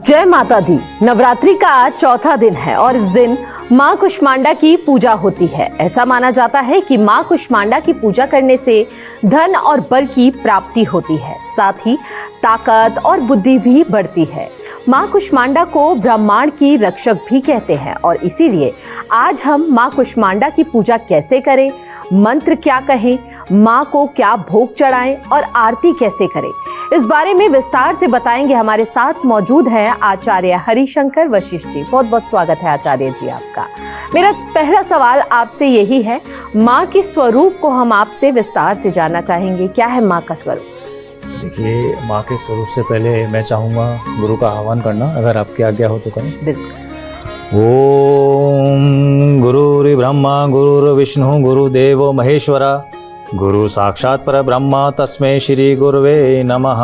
जय माता दी। नवरात्रि का आज चौथा दिन है और इस दिन मां कुष्मांडा की पूजा होती है। ऐसा माना जाता है कि मां कुष्मांडा की पूजा करने से धन और बल की प्राप्ति होती है, साथ ही ताकत और बुद्धि भी बढ़ती है। मां कुष्मांडा को ब्रह्मांड की रक्षक भी कहते हैं और इसीलिए आज हम मां कुष्मांडा की पूजा कैसे करें, मंत्र क्या कहें, मां को क्या भोग चढ़ाएं और आरती कैसे करें, इस बारे में विस्तार से बताएंगे। हमारे साथ मौजूद हैं आचार्य हरिशंकर वशिष्ठ जी। बहुत बहुत स्वागत है आचार्य जी आपका। मेरा पहला सवाल आपसे यही है, मां के स्वरूप को हम आपसे विस्तार से जानना चाहेंगे। क्या है मां का स्वरूप? देखिए, माँ के स्वरूप से पहले मैं चाहूँगा गुरु का आह्वान करना, अगर आपकी आज्ञा हो तो करें। बिल्कुल। ओम गुरुर्ब्रह्मा गुरुर्विष्णु गुरुदेवो महेश्वरा गुरु साक्षात परब्रह्मा तस्मै श्री गुरुवे नमः।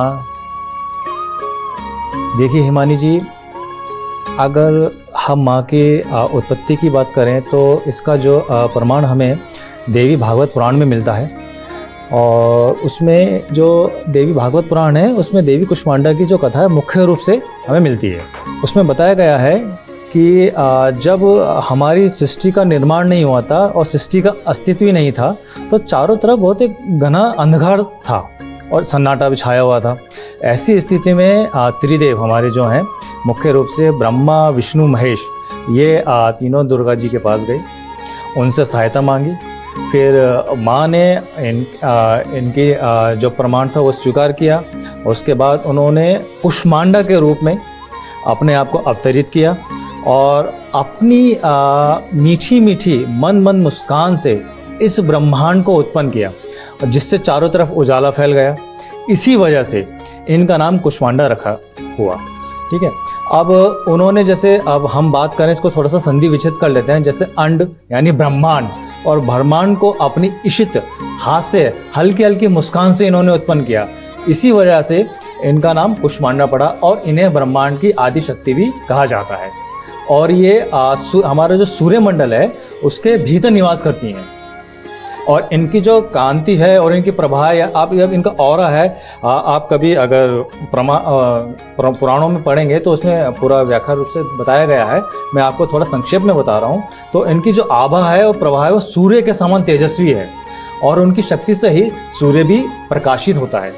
देखिए हिमानी जी, अगर हम माँ के उत्पत्ति की बात करें तो इसका जो प्रमाण हमें देवी भागवत पुराण में मिलता है और उसमें जो देवी भागवत पुराण है उसमें देवी कुष्मांडा की जो कथा है मुख्य रूप से हमें मिलती है। उसमें बताया गया है कि जब हमारी सृष्टि का निर्माण नहीं हुआ था और सृष्टि का अस्तित्व ही नहीं था तो चारों तरफ बहुत एक घना अंधकार था और सन्नाटा भी छाया हुआ था। ऐसी स्थिति में त्रिदेव हमारे जो हैं मुख्य रूप से ब्रह्मा विष्णु महेश, ये तीनों दुर्गा जी के पास गए, उनसे सहायता मांगी। फिर माँ ने इनकी जो प्रमाण था वो स्वीकार किया। उसके बाद उन्होंने कुष्मांडा के रूप में अपने आप को अवतरित किया और अपनी मीठी मीठी मंद मंद मुस्कान से इस ब्रह्मांड को उत्पन्न किया, जिससे चारों तरफ उजाला फैल गया। इसी वजह से इनका नाम कुष्मांडा रखा हुआ। ठीक है, अब उन्होंने जैसे, अब हम बात करें इसको थोड़ा सा संधि विच्छेद कर लेते हैं, जैसे अंड यानी ब्रह्मांड और ब्रह्मांड को अपनी इशित हाथ से हल्की हल्की मुस्कान से इन्होंने उत्पन्न किया। इसी वजह से इनका नाम कुष्मांडा पड़ा और इन्हें ब्रह्मांड की आदि शक्ति भी कहा जाता है। और ये हमारा जो सूर्यमंडल है उसके भीतर निवास करती हैं और इनकी जो कांति है और इनकी प्रभा है, आप जब इनका ऑरा है, आप कभी अगर पुराणों में पढ़ेंगे तो उसमें पूरा व्याख्या रूप से बताया गया है। मैं आपको थोड़ा संक्षेप में बता रहा हूँ। तो इनकी जो आभा है और प्रभा है वो सूर्य के समान तेजस्वी है और उनकी शक्ति से ही सूर्य भी प्रकाशित होता है।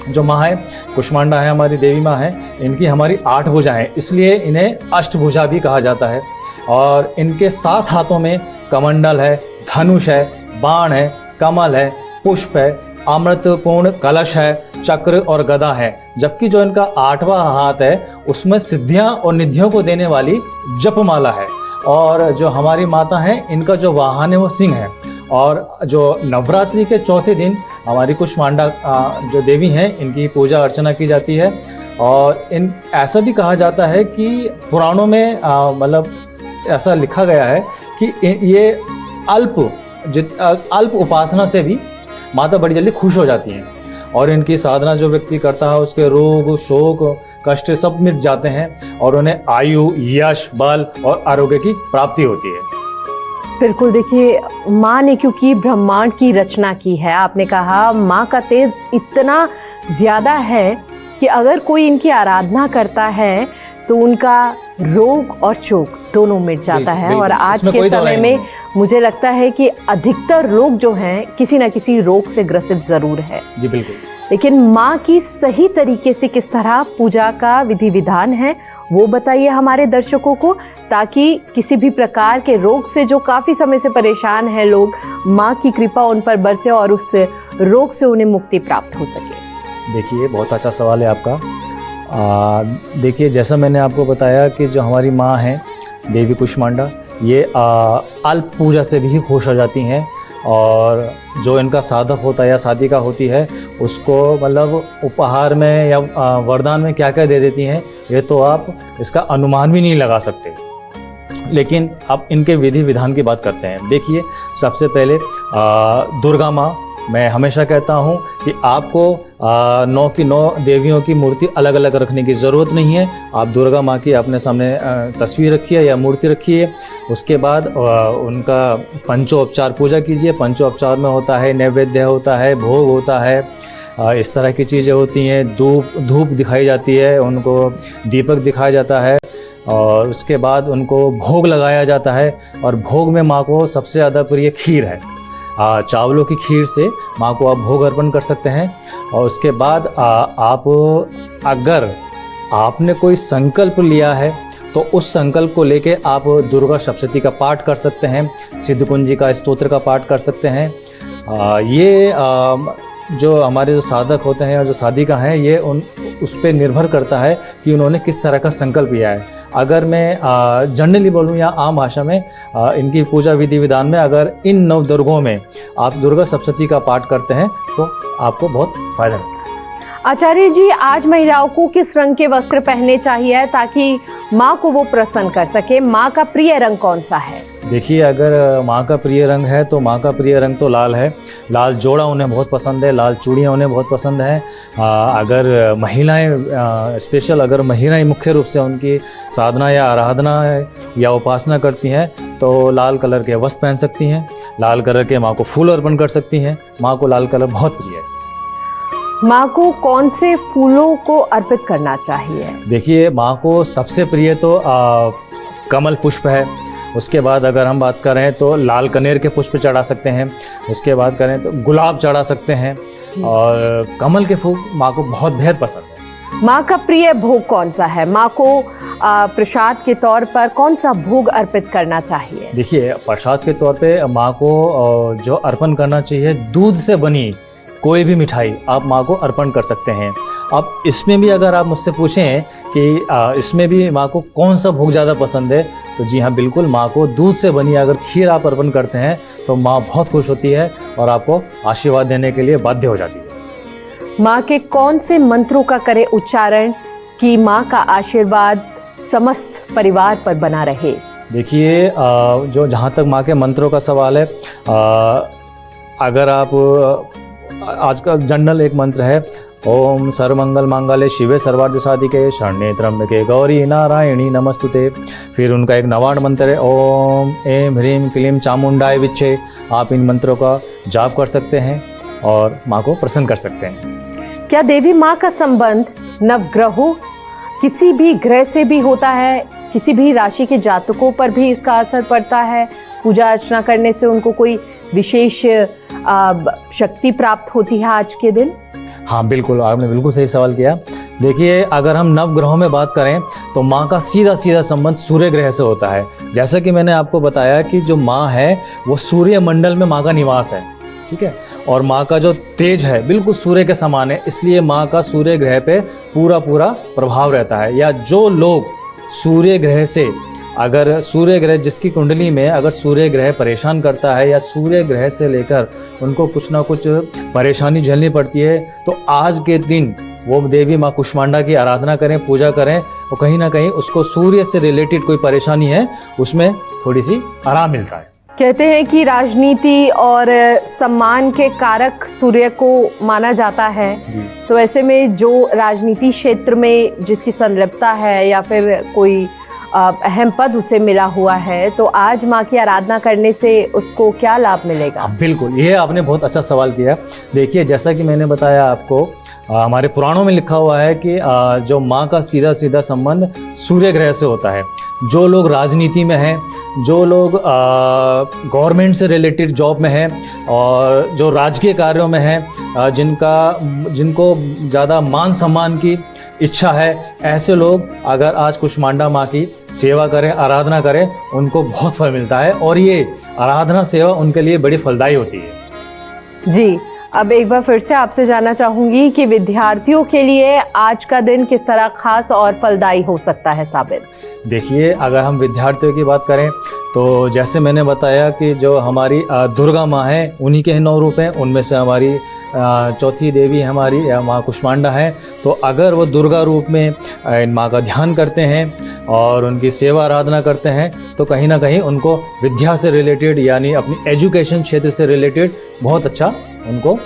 जो माँ है कुष्मांडा है, हमारी देवी माँ है, इनकी हमारी 8 भुजाएं हैं, इसलिए इन्हें अष्टभुजा भी कहा जाता है। और इनके 7 हाथों में कमंडल है, धनुष है, बाण है, कमल है, पुष्प है, अमृतपूर्ण कलश है, चक्र और गदा है। जबकि जो इनका 8वां हाथ है उसमें सिद्धियां और निधियों को देने वाली जपमाला है। और जो हमारी माता है इनका जो वाहन है वो सिंह है। और जो नवरात्रि के चौथे दिन हमारी कुष्मांडा जो देवी हैं इनकी पूजा अर्चना की जाती है। और ऐसा भी कहा जाता है कि पुराणों में मतलब ऐसा लिखा गया है कि ये अल्प उपासना से भी माता बड़ी जल्दी खुश हो जाती हैं और इनकी साधना जो व्यक्ति करता है उसके रोग शोक कष्ट सब मिट जाते हैं और उन्हें आयु यश बल और आरोग्य की प्राप्ति होती है। बिल्कुल। देखिए, माँ ने क्योंकि ब्रह्मांड की रचना की है, आपने कहा माँ का तेज इतना ज़्यादा है कि अगर कोई इनकी आराधना करता है तो उनका रोग और शोक दोनों मिट जाता है। और आज के समय में मुझे लगता है कि अधिकतर लोग जो हैं किसी न किसी रोग से ग्रसित ज़रूर है। जी बिल्कुल। लेकिन माँ की सही तरीके से किस तरह पूजा का विधि विधान है वो बताइए हमारे दर्शकों को, ताकि किसी भी प्रकार के रोग से जो काफ़ी समय से परेशान हैं लोग, माँ की कृपा उन पर बरसे और उस रोग से उन्हें मुक्ति प्राप्त हो सके। देखिए, बहुत अच्छा सवाल है आपका। देखिए, जैसा मैंने आपको बताया कि जो हमारी माँ हैं देवी कुष्मांडा, ये अल्प पूजा से भी खुश हो जाती हैं और जो इनका साधक होता है या साधिका होती है उसको मतलब उपहार में या वरदान में क्या क्या दे देती हैं ये तो आप इसका अनुमान भी नहीं लगा सकते। लेकिन अब इनके विधि विधान की बात करते हैं। देखिए, सबसे पहले दुर्गा माँ, मैं हमेशा कहता हूँ कि आपको 9 की 9 देवियों की मूर्ति अलग अलग रखने की ज़रूरत नहीं है। आप दुर्गा माँ की अपने सामने तस्वीर रखिए या मूर्ति रखिए। उसके बाद उनका पंचोपचार पूजा कीजिए। पंचोपचार में होता है नैवेद्य होता है, भोग होता है, इस तरह की चीज़ें होती हैं। धूप दिखाई जाती है, उनको दीपक दिखाया जाता है और उसके बाद उनको भोग लगाया जाता है। और भोग में माँ को सबसे ज़्यादा प्रिय खीर है। चावलों की खीर से माँ को आप भोग अर्पण कर सकते हैं। और उसके बाद आप अगर आपने कोई संकल्प लिया है तो उस संकल्प को लेके आप दुर्गा सप्तशती का पाठ कर सकते हैं, सिद्धकुंजी का स्तोत्र का पाठ कर सकते हैं। ये जो हमारे जो साधक होते हैं और जो साधिका हैं, ये उस पर निर्भर करता है कि उन्होंने किस तरह का संकल्प लिया है। अगर मैं जनरली बोलूँ या आम भाषा में इनकी पूजा विधि विधान में अगर इन नवदुर्गों में आप दुर्गा सप्तशती का पाठ करते हैं तो आपको बहुत फायदा है। आचार्य जी, आज महिलाओं को किस रंग के वस्त्र पहनने चाहिए ताकि माँ को वो प्रसन्न कर सके? माँ का प्रिय रंग कौन सा है? देखिए, अगर माँ का प्रिय रंग है तो माँ का प्रिय रंग तो लाल है। लाल जोड़ा उन्हें बहुत पसंद है, लाल चूड़ियाँ उन्हें बहुत पसंद है। अगर महिलाएं स्पेशल अगर महिलाएं मुख्य रूप से उनकी साधना या आराधना या उपासना करती हैं तो लाल कलर के वस्त्र पहन सकती हैं। लाल कलर के माँ को फूल अर्पण कर सकती हैं। माँ को लाल कलर बहुत प्रिय है। माँ को कौन से फूलों को अर्पित करना चाहिए? देखिए, माँ को सबसे प्रिय तो कमल पुष्प है। उसके बाद अगर हम बात करें तो लाल कनेर के पुष्प चढ़ा सकते हैं। उसके बाद करें तो गुलाब चढ़ा सकते हैं। और कमल के फूल माँ को बहुत बेहद पसंद है। माँ का प्रिय भोग कौन सा है? माँ को प्रसाद के तौर पर कौन सा भोग अर्पित करना चाहिए? देखिए, प्रसाद के तौर पे माँ को जो अर्पण करना चाहिए, दूध से बनी कोई भी मिठाई आप माँ को अर्पण कर सकते हैं। अब इसमें भी अगर आप मुझसे पूछें कि इसमें भी माँ को कौन सा भोग ज़्यादा पसंद है, तो जी हाँ, बिल्कुल माँ को दूध से बनी अगर खीर आप अर्पण करते हैं तो माँ बहुत खुश होती है और आपको आशीर्वाद देने के लिए बाध्य हो जाती है। माँ के कौन से मंत्रों का करें उच्चारण कि माँ का आशीर्वाद समस्त परिवार पर बना रहे? देखिए, जो जहाँ तक माँ के मंत्रों का सवाल है, अगर आप आज का जनरल एक मंत्र है, ओम सर्वमंगल मांगल्ये शिवे सर्वार्थ साधिके शरण्ये त्र्यंबके गौरी नारायणी नमस्तुते। फिर उनका एक नवाण मंत्र है, ओम ऐं ह्रीं क्लीं चामुंडाय विच्चे। आप इन मंत्रों का जाप कर सकते हैं और माँ को प्रसन्न कर सकते हैं। क्या देवी माँ का संबंध नवग्रहों किसी भी ग्रह से भी होता है? किसी भी राशि के जातकों पर भी इसका असर पड़ता है? पूजा अर्चना करने से उनको कोई विशेष शक्ति प्राप्त होती है आज के दिन? हाँ, बिल्कुल, आपने बिल्कुल सही सवाल किया। देखिए, अगर हम नवग्रहों में बात करें तो माँ का सीधा सीधा संबंध सूर्य ग्रह से होता है। जैसा कि मैंने आपको बताया कि जो माँ है वो सूर्य मंडल में माँ का निवास है, ठीक है। और माँ का जो तेज है बिल्कुल सूर्य के समान है, इसलिए माँ का सूर्य ग्रह पे पूरा प्रभाव रहता है। या जो लोग सूर्य ग्रह से, अगर सूर्य ग्रह जिसकी कुंडली में अगर सूर्य ग्रह परेशान करता है या सूर्य ग्रह से लेकर उनको कुछ ना कुछ परेशानी झेलनी पड़ती है, तो आज के दिन वो देवी माँ कुष्मांडा की आराधना करें, पूजा करें, और कहीं ना कहीं उसको सूर्य से रिलेटेड कोई परेशानी है उसमें थोड़ी सी आराम मिलता है। कहते हैं कि राजनीति और सम्मान के कारक सूर्य को माना जाता है, तो ऐसे में जो राजनीति क्षेत्र में जिसकी संलिप्तता है या फिर कोई अहम पद उसे मिला हुआ है, तो आज माँ की आराधना करने से उसको क्या लाभ मिलेगा? बिल्कुल, ये आपने बहुत अच्छा सवाल किया। देखिए, जैसा कि मैंने बताया आपको, हमारे पुराणों में लिखा हुआ है कि जो माँ का सीधा सीधा संबंध सूर्य ग्रह से होता है। जो लोग राजनीति में हैं, जो लोग गवर्नमेंट से रिलेटेड जॉब में हैं और जो राजकीय कार्यों में हैं, जिनको ज़्यादा मान सम्मान की इच्छा है, ऐसे लोग अगर आज कुष्मांडा माँ की सेवा करें, आराधना करें, उनको बहुत फल मिलता है और ये आराधना सेवा उनके लिए बड़ी फलदायी होती है। जी, अब एक बार फिर से आपसे जानना चाहूँगी कि विद्यार्थियों के लिए आज का दिन किस तरह खास और फलदायी हो सकता है साबित? देखिए, अगर हम विद्यार्थियों की बात करें तो जैसे मैंने बताया कि जो हमारी दुर्गा माँ है उन्हीं के 9 रूप हैं, उनमें से हमारी चौथी देवी हमारी माँ कुष्मांडा है। तो अगर वो दुर्गा रूप में इन माँ का ध्यान करते हैं और उनकी सेवा आराधना करते हैं तो कहीं ना कहीं उनको विद्या से रिलेटेड यानी अपनी एजुकेशन क्षेत्र से रिलेटेड बहुत अच्छा उनको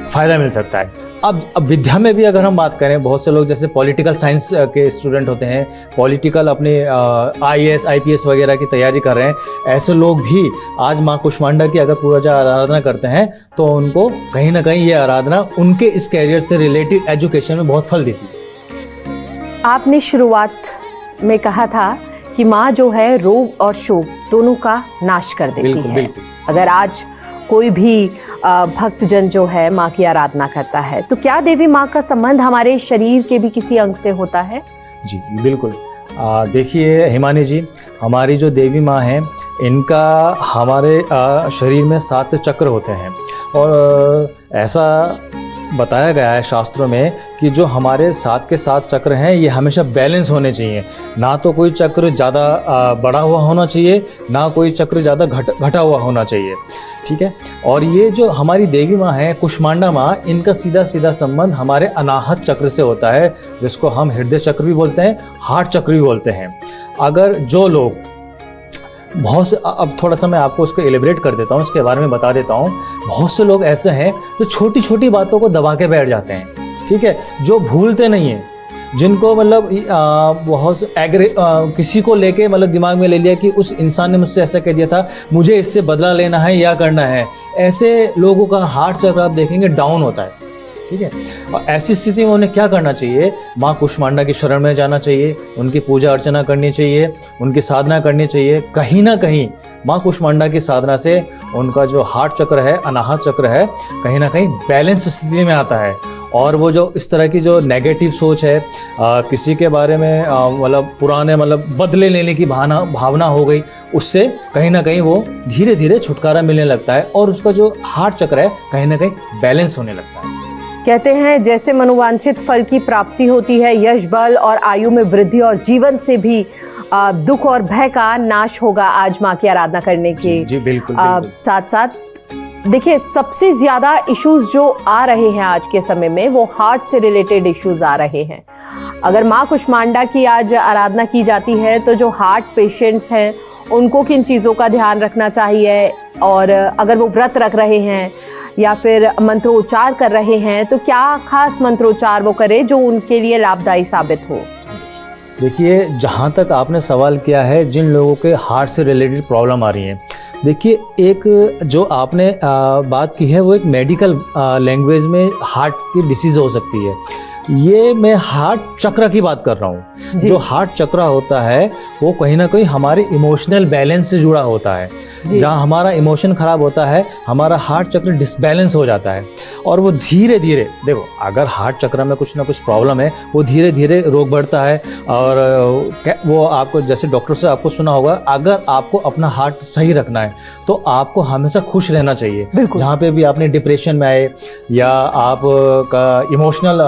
फ़ायदा मिल सकता है। अब विद्या में भी अगर हम बात करें, बहुत से लोग जैसे पॉलिटिकल साइंस के स्टूडेंट होते हैं, पॉलिटिकल अपने IAS IPS वगैरह की तैयारी कर रहे हैं, ऐसे लोग भी आज माँ कुष्मांडा की अगर पूजा आराधना करते हैं तो उनको कहीं ना कहीं ये आराधना उनके इस कैरियर से रिलेटेड एजुकेशन में बहुत फल देती है। आपने शुरुआत में कहा था कि माँ जो है रोग और शोक दोनों का नाश कर देती बिल्कुल, है। बिल्कुल। अगर आज कोई भी भक्तजन जो है माँ की आराधना करता है तो क्या देवी माँ का संबंध हमारे शरीर के भी किसी अंग से होता है? जी बिल्कुल। देखिए हिमानी जी, हमारी जो देवी माँ हैं इनका हमारे शरीर में 7 चक्र होते हैं और ऐसा बताया गया है शास्त्रों में कि जो हमारे 7 के 7 चक्र हैं ये हमेशा बैलेंस होने चाहिए। ना तो कोई चक्र ज़्यादा बड़ा हुआ होना चाहिए, ना कोई चक्र ज़्यादा घटा हुआ होना चाहिए, ठीक है। और ये जो हमारी देवी माँ है कुष्मांडा माँ, इनका सीधा सीधा संबंध हमारे अनाहत चक्र से होता है, जिसको हम हृदय चक्र भी बोलते हैं, हार्ट चक्र भी बोलते हैं। अगर जो लोग बहुत से, अब थोड़ा सा मैं आपको उसको एलिब्रेट कर देता हूँ, इसके बारे में बता देता हूँ। बहुत से लोग ऐसे हैं जो छोटी छोटी बातों को दबा के बैठ जाते हैं, ठीक है, जो भूलते नहीं हैं, जिनको मतलब बहुत किसी को लेके मतलब दिमाग में ले लिया कि उस इंसान ने मुझसे ऐसा कह दिया था, मुझे इससे बदला लेना है या करना है। ऐसे लोगों का हार्ट चक्र आप देखेंगे डाउन होता है, ठीक है। और ऐसी स्थिति में उन्हें क्या करना चाहिए? माँ कुष्मांडा की शरण में जाना चाहिए, उनकी पूजा अर्चना करनी चाहिए, उनकी साधना करनी चाहिए। कहीं ना कहीं माँ कुष्मांडा की साधना से उनका जो हार्ट चक्र है, अनाहत चक्र है, कहीं ना कहीं बैलेंस स्थिति में आता है। और वो जो इस तरह की जो नेगेटिव सोच है, किसी के बारे में मतलब पुराने मतलब बदले लेने की भावना हो गई, उससे कहीं ना कहीं वो धीरे धीरे छुटकारा मिलने लगता है और उसका जो हार्ट चक्र है कहीं ना कहीं बैलेंस होने लगता है। कहते हैं जैसे मनोवांछित फल की प्राप्ति होती है, यश बल और आयु में वृद्धि और जीवन से भी दुख और भय का नाश होगा आज माँ की आराधना करने के जी बिल्कुल, साथ साथ। देखिए सबसे ज्यादा इश्यूज जो आ रहे हैं आज के समय में वो हार्ट से रिलेटेड इश्यूज आ रहे हैं। अगर माँ कुष्मांडा की आज आराधना की जाती है तो जो हार्ट पेशेंट्स हैं उनको किन चीज़ों का ध्यान रखना चाहिए, और अगर वो व्रत रख रहे हैं या फिर मंत्रोच्चार कर रहे हैं तो क्या खास मंत्रोच्चार वो करें जो उनके लिए लाभदायी साबित हो? देखिए जहाँ तक आपने सवाल किया है, जिन लोगों के हार्ट से रिलेटेड प्रॉब्लम आ रही हैं, देखिए एक जो आपने बात की है वो एक मेडिकल लैंग्वेज में हार्ट की डिसीज़ हो सकती है। ये मैं हार्ट चक्र की बात कर रहा हूँ। जो हार्ट चक्र होता है वो कहीं ना कहीं हमारे इमोशनल बैलेंस से जुड़ा होता है। जहाँ हमारा इमोशन खराब होता है, हमारा हार्ट चक्र डिसबैलेंस हो जाता है और वो धीरे धीरे, देखो अगर हार्ट चक्र में कुछ ना कुछ प्रॉब्लम है, वो धीरे धीरे रोग बढ़ता है। और वो आपको, जैसे डॉक्टर से आपको सुना होगा, अगर आपको अपना हार्ट सही रखना है तो आपको हमेशा खुश रहना चाहिए। जहाँ पे भी आपने डिप्रेशन में आए या आपका इमोशनल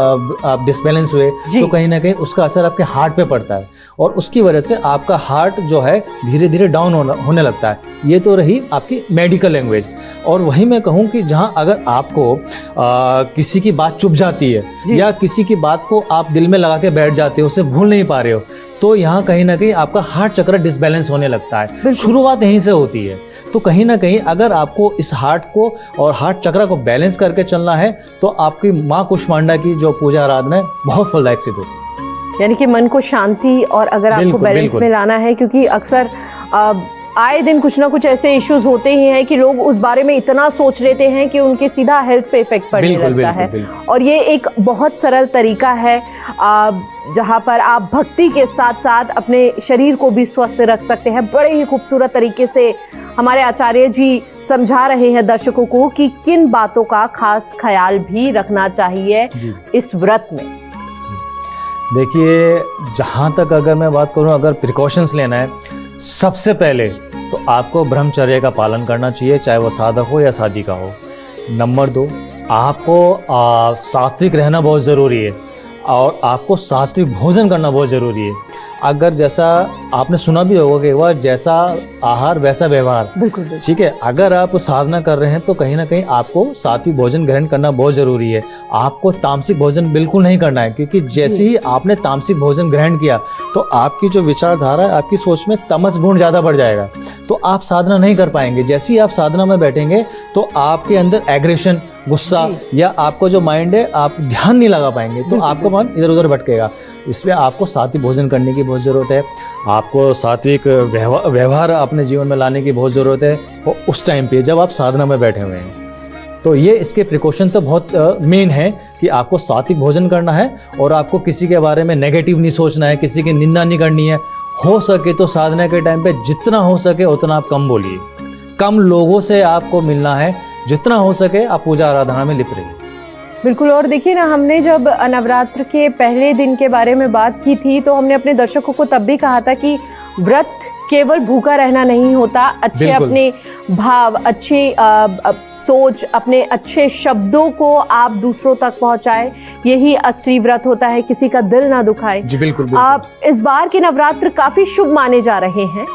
आप डिसबैलेंस हुए तो कहीं ना कहीं उसका असर आपके हार्ट पे पड़ता है और उसकी वजह से आपका हार्ट जो है धीरे धीरे डाउन होने लगता है। ये तो रही आपकी मेडिकल लैंग्वेज। और वही मैं कहूँ कि जहाँ अगर आपको किसी की बात चुभ जाती है या किसी की बात को आप दिल में लगा के बैठ जाते हो, उसे भूल नहीं पा रहे हो, तो यहाँ कहीं ना कहीं आपका हार्ट चक्र डिसबैलेंस होने लगता है। शुरुआत यहीं से होती है। तो कहीं ना कहीं अगर आपको इस हार्ट को और हार्ट चक्र को बैलेंस करके चलना है तो आपकी माँ कुष्मांडा की जो पूजा आराधना है बहुत फलदायक सिद्ध होती है। यानी कि मन को शांति और अगर आपको बैलेंस में लाना है, क्योंकि अक्सर आए दिन कुछ ना कुछ ऐसे इश्यूज होते ही हैं कि लोग उस बारे में इतना सोच लेते हैं कि उनके सीधा हेल्थ पे इफेक्ट पड़ने लगता है। और ये एक बहुत सरल तरीका है जहाँ पर आप भक्ति के साथ साथ अपने शरीर को भी स्वस्थ रख सकते हैं। बड़े ही खूबसूरत तरीके से हमारे आचार्य जी समझा रहे हैं दर्शकों को कि किन बातों का खास ख्याल भी रखना चाहिए इस व्रत में। देखिए जहाँ तक अगर मैं बात करूँ, अगर प्रिकॉशंस लेना है, सबसे पहले तो आपको ब्रह्मचर्य का पालन करना चाहिए, चाहे वो साधक हो या साधिका हो। नंबर 2, आपको सात्विक रहना बहुत ज़रूरी है और आपको सात्विक भोजन करना बहुत ज़रूरी है। अगर जैसा आपने सुना भी होगा कि वह जैसा आहार वैसा व्यवहार, बिल्कुल ठीक है। अगर आप साधना कर रहे हैं तो कहीं ना कहीं आपको सात्विक भोजन ग्रहण करना बहुत ज़रूरी है। आपको तामसिक भोजन बिल्कुल नहीं करना है, क्योंकि जैसे ही आपने तामसिक भोजन ग्रहण किया तो आपकी जो विचारधारा है, आपकी सोच में तमस गुण ज़्यादा बढ़ जाएगा, तो आप साधना नहीं कर पाएंगे। जैसे ही आप साधना में बैठेंगे तो आपके अंदर एग्रेशन, गुस्सा या आपका जो माइंड है आप ध्यान नहीं लगा पाएंगे, तो आपका मन इधर उधर भटकेगा। इसलिए आपको सात्विक भोजन करने की बहुत ज़रूरत है, आपको सात्विक व्यवहार अपने जीवन में लाने की बहुत ज़रूरत है, और उस टाइम पे जब आप साधना में बैठे हुए हैं। तो ये इसके प्रिकॉशन तो बहुत मेन है कि आपको सात्विक भोजन करना है और आपको किसी के बारे में नेगेटिव नहीं सोचना है, किसी की निंदा नहीं करनी है। हो सके तो साधना के टाइम पे जितना हो सके उतना आप कम बोलिए, कम लोगों से आपको मिलना है, जितना हो सके आप पूजा आराधना में लिप्त रहिए। बिल्कुल। और देखिए ना, हमने जब नवरात्र के पहले दिन के बारे में बात की थी तो हमने अपने दर्शकों को तब भी कहा था कि व्रत केवल भूखा रहना नहीं होता, अच्छे अपने भाव, अच्छे सोच, अपने अच्छे शब्दों को आप दूसरों तक पहुंचाए, यही असली व्रत होता है, किसी का दिल ना दुखाए। जी बिल्कुल, बिल्कुल। आप इस बार के नवरात्र काफी शुभ माने जा रहे हैं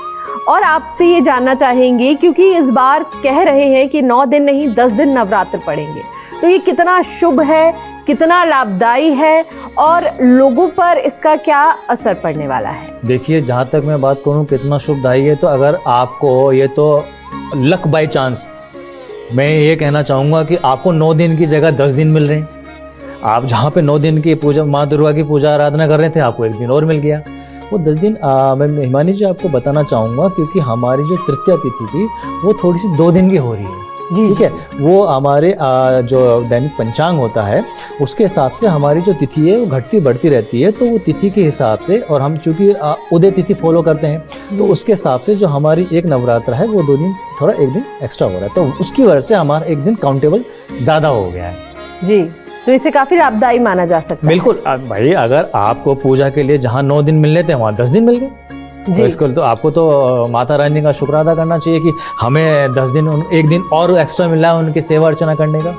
और आपसे ये जानना चाहेंगे, क्योंकि इस बार कह रहे हैं कि 9 दिन नहीं 10 दिन नवरात्र पड़ेंगे, तो ये कितना शुभ है, कितना लाभदायी है और लोगों पर इसका क्या असर पड़ने वाला है? देखिए, जहाँ तक मैं बात करूँ कितना शुभदायी है, तो अगर आपको ये तो लक बाय चांस, मैं ये कहना चाहूँगा कि आपको 9 दिन की जगह 10 दिन मिल रहे हैं। आप जहाँ पे 9 दिन की पूजा, माँ दुर्गा की पूजा आराधना कर रहे थे, आपको 1 दिन और मिल गया, वो 10 दिन। मैं हिमानी जी आपको बताना चाहूँगा, क्योंकि हमारी जो तृतीया तिथि थी वो थोड़ी सी 2 दिन की हो रही है, ठीक है। वो हमारे जो दैनिक पंचांग होता है उसके हिसाब से हमारी जो तिथि है वो घटती बढ़ती रहती है, तो वो तिथि के हिसाब से, और हम चूँकि उदय तिथि फॉलो करते हैं तो उसके हिसाब से जो हमारी एक नवरात्र है वो 2 दिन, थोड़ा 1 दिन एक्स्ट्रा हो रहा है, तो उसकी वजह से हमारा 1 दिन काउंटेबल ज़्यादा हो गया है। जी, तो इसे काफी लाभदायी माना जा सकता है। बिल्कुल भाई, अगर आपको पूजा के लिए जहाँ 9 दिन मिलने थे वहाँ 10 दिन मिल गए, तो इसको तो आपको तो माता रानी का शुक्र अदा करना चाहिए कि हमें 10 दिन, 1 दिन और एक्स्ट्रा मिला है उनकी सेवा अर्चना करने का।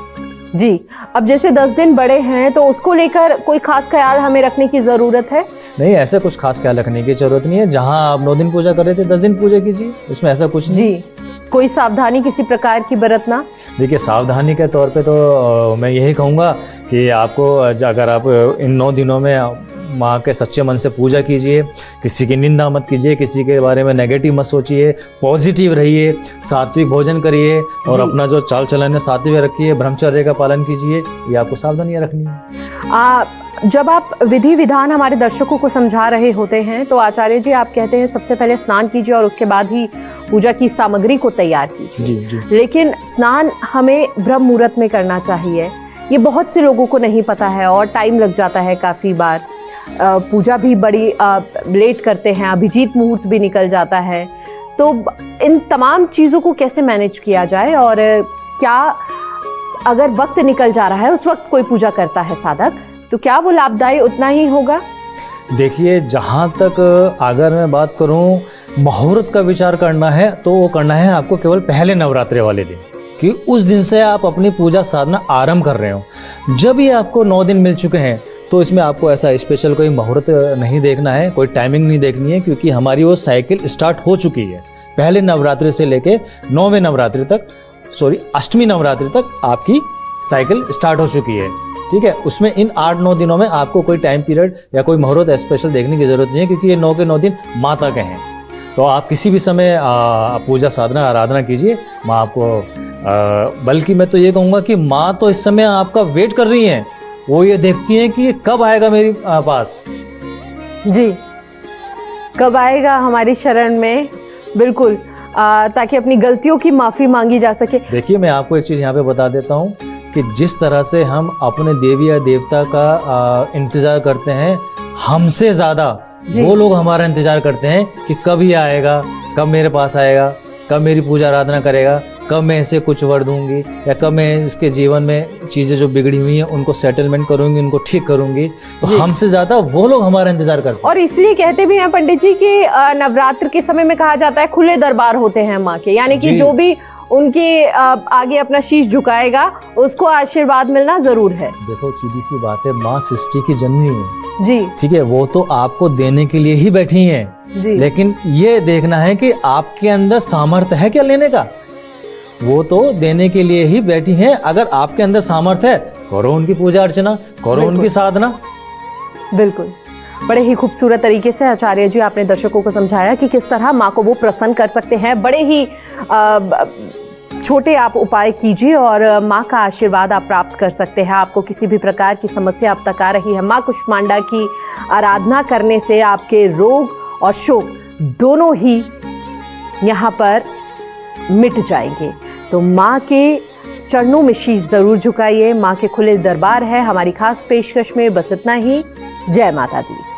जी, अब जैसे 10 दिन बड़े हैं तो उसको लेकर कोई खास ख्याल हमें रखने की ज़रूरत है? नहीं, ऐसा कुछ खास ख्याल रखने की जरूरत नहीं है। जहाँ आप 9 दिन पूजा कर रहे थे 10 दिन पूजा कीजिए, इसमें ऐसा कुछ नहीं। जी, कोई सावधानी किसी प्रकार की बरतना? देखिए, सावधानी के तौर पे तो मैं यही कहूँगा कि आपको अगर आप इन 9 दिनों में माँ के सच्चे मन से पूजा कीजिए, किसी की निंदा मत कीजिए, किसी के बारे में नेगेटिव मत सोचिए, पॉजिटिव रहिए, सात्विक भोजन करिए और अपना जो चाल चलन है सात्विक रखिए, ब्रह्मचर्य का पालन कीजिए, ये आपको सावधानियाँ रखनी है। जब आप विधि विधान हमारे दर्शकों को समझा रहे होते हैं तो आचार्य जी आप कहते हैं सबसे पहले स्नान कीजिए और उसके बाद ही पूजा की सामग्री को तैयार कीजिए। जी, जी। लेकिन स्नान हमें ब्रह्म मुहूर्त में करना चाहिए, ये बहुत से लोगों को नहीं पता है और टाइम लग जाता है काफ़ी बार। पूजा भी बड़ी लेट करते हैं, अभिजीत मुहूर्त भी निकल जाता है, तो इन तमाम चीज़ों को कैसे मैनेज किया जाए और क्या अगर वक्त निकल जा रहा है उस वक्त कोई पूजा करता है साधक, तो क्या वो लाभदायी उतना ही होगा? देखिए, जहाँ तक अगर मैं बात करूँ मुहूर्त का विचार करना है तो वो करना है आपको केवल पहले नवरात्रे वाले दिन, कि उस दिन से आप अपनी पूजा साधना आरंभ कर रहे हो। जब ये आपको 9 दिन मिल चुके हैं तो इसमें आपको ऐसा स्पेशल कोई मुहूर्त नहीं देखना है, कोई टाइमिंग नहीं देखनी है, क्योंकि हमारी वो साइकिल स्टार्ट हो चुकी है। पहले नवरात्रि से लेके 9वें नवरात्रि तक, अष्टमी नवरात्रि तक आपकी साइकिल स्टार्ट हो चुकी है, ठीक है। उसमें इन 8-9 दिनों में आपको कोई टाइम पीरियड या कोई मुहूर्त स्पेशल देखने की जरूरत नहीं है, क्योंकि ये 9 के 9 दिन माता के हैं। तो आप किसी भी समय पूजा साधना आराधना कीजिए, माँ आपको बल्कि मैं तो ये कहूँगा कि माँ तो इस समय आपका वेट कर रही हैं, वो ये देखती हैं कि ये कब आएगा मेरे पास। जी, कब आएगा हमारी शरण में, बिल्कुल, ताकि अपनी गलतियों की माफ़ी मांगी जा सके। देखिए, मैं आपको एक चीज़ यहाँ पे बता देता हूँ कि जिस तरह से हम अपने देवी या देवता का इंतज़ार करते हैं, हमसे ज़्यादा वो लोग हमारा इंतज़ार करते हैं कि कब ये आएगा, कब मेरे पास आएगा, कब मेरी पूजा आराधना करेगा, कब मैं इसे कुछ वर दूंगी, या कब मैं इसके जीवन में चीज़ें जो बिगड़ी हुई हैं उनको सेटलमेंट करूंगी, उनको ठीक करूंगी। तो हमसे ज़्यादा वो लोग हमारा इंतजार करते हैं। और इसलिए कहते भी हैं पंडित जी कि नवरात्र के समय में कहा जाता है खुले दरबार होते हैं माँ के, यानी कि जो भी उनके आगे अपना शीश झुकाएगा उसको आशीर्वाद मिलना जरूर है। देखो, सीधी सी बात है, माँ सृष्टि की जननी है जी, ठीक है, वो तो आपको देने के लिए ही बैठी हैं जी, लेकिन ये देखना है कि आपके अंदर सामर्थ्य है क्या लेने का। वो तो देने के लिए ही बैठी हैं, अगर आपके अंदर सामर्थ्य है करो उनकी पूजा अर्चना, करो उनकी साधना। बिल्कुल, बड़े ही खूबसूरत तरीके से आचार्य जी आपने दर्शकों को समझाया कि किस तरह माँ को वो प्रसन्न कर सकते हैं। बड़े ही छोटे आप उपाय कीजिए और माँ का आशीर्वाद आप प्राप्त कर सकते हैं। आपको किसी भी प्रकार की समस्या अब तक आ रही है, माँ कुष्मांडा की आराधना करने से आपके रोग और शोक दोनों ही यहाँ पर मिट जाएंगे। तो माँ के चरणों में शीश जरूर झुकाइए। माँ के खुले दरबार है हमारी खास पेशकश में। बस इतना ही। जय माता दी।